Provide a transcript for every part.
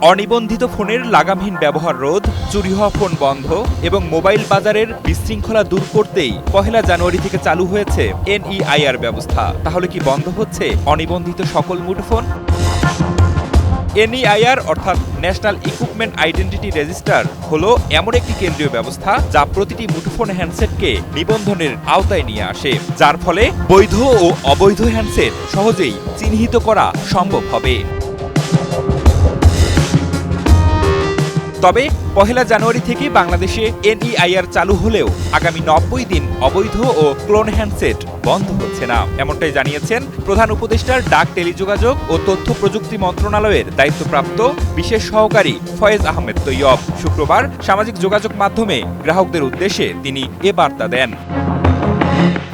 অনিবন্ধিত ফোনের লাগামহীন ব্যবহার রোধ, চুরি হওয়া ফোন বন্ধ এবং মোবাইল বাজারের বিশৃঙ্খলা দূর করতেই ১ জানুয়ারি থেকে চালু হয়েছে এনইআইআর ব্যবস্থা। তাহলে কি বন্ধ হচ্ছে অনিবন্ধিত সকল মুঠোফোন? এনইআইআর অর্থাৎ ন্যাশনাল ইকুইপমেন্ট আইডেন্টিটি রেজিস্টার হলো এমন একটি কেন্দ্রীয় ব্যবস্থা যা প্রতিটি মুঠোফোন হ্যান্ডসেটকে নিবন্ধনের আওতায় নিয়ে আসে, যার ফলে বৈধ ও অবৈধ হ্যান্ডসেট সহজেই চিহ্নিত করা সম্ভব হবে। তবে ১ জানুয়ারি থেকে বাংলাদেশে এনইআইআর চালু হলেও আগামী ৯০ দিন অবৈধ ও ক্লোন হ্যান্ডসেট বন্ধ হচ্ছে না, এমনটাই জানিয়েছেন প্রধান উপদেষ্টার ডাক, টেলিযোগাযোগ ও তথ্য প্রযুক্তি মন্ত্রণালয়ের দায়িত্বপ্রাপ্ত বিশেষ সহকারী ফয়েজ আহমেদ তৈয়ব। শুক্রবার সামাজিক যোগাযোগ মাধ্যমে গ্রাহকদের উদ্দেশ্যে তিনি এ বার্তা দেন।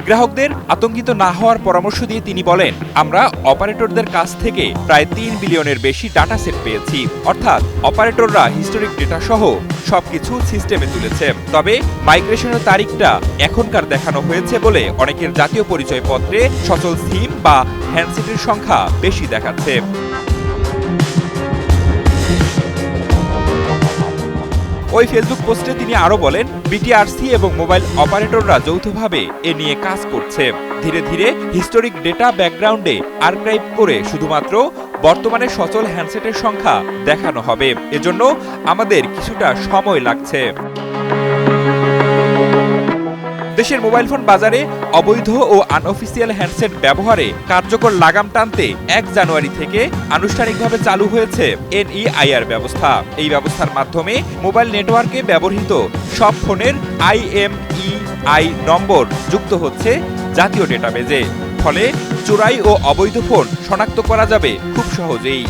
গ্রাহকদের আতঙ্কিত না হওয়ার পরামর্শ দিয়ে তিনি বলেন, আমরা অপারেটরদের কাছ থেকে প্রায় ৩ বিলিয়নের বেশি ডাটা সেট পেয়েছি। অর্থাৎ অপারেটররা হিস্টোরিক ডেটা সহ সবকিছু সিস্টেমে তুলেছে। তবে মাইগ্রেশনের তারিখটা এখনকার দেখানো হয়েছে বলে অনেকের জাতীয় পরিচয়পত্রে সচল সিম বা হ্যান্ডসেটের সংখ্যা বেশি দেখাচ্ছে। ওই ফেসবুক পোস্টে তিনি আরও বলেন, বিটিআরসি এবং মোবাইল অপারেটররা যৌথভাবে এ নিয়ে কাজ করছে। ধীরে ধীরে হিস্টোরিক ডেটা ব্যাকগ্রাউন্ডে আর্কাইভ করে শুধুমাত্র বর্তমানে সচল হ্যান্ডসেটের সংখ্যা দেখানো হবে। এজন্য আমাদের কিছুটা সময় লাগছে। দেশের মোবাইল ফোন বাজারে অবৈধ ও আনঅফিসিয়াল হ্যান্ডসেট ব্যবহারে কার্যকর লাগাম টানতে ১ জানুয়ারি থেকে আনুষ্ঠানিকভাবে চালু হয়েছে এনইআইআর ব্যবস্থা। এই ব্যবস্থার মাধ্যমে মোবাইল নেটওয়ার্কে ব্যবহৃত সব ফোনের IMEI নম্বর যুক্ত হচ্ছে জাতীয় ডেটাবেজে। ফলে চোরাই ও অবৈধ ফোন শনাক্ত করা যাবে খুব সহজেই।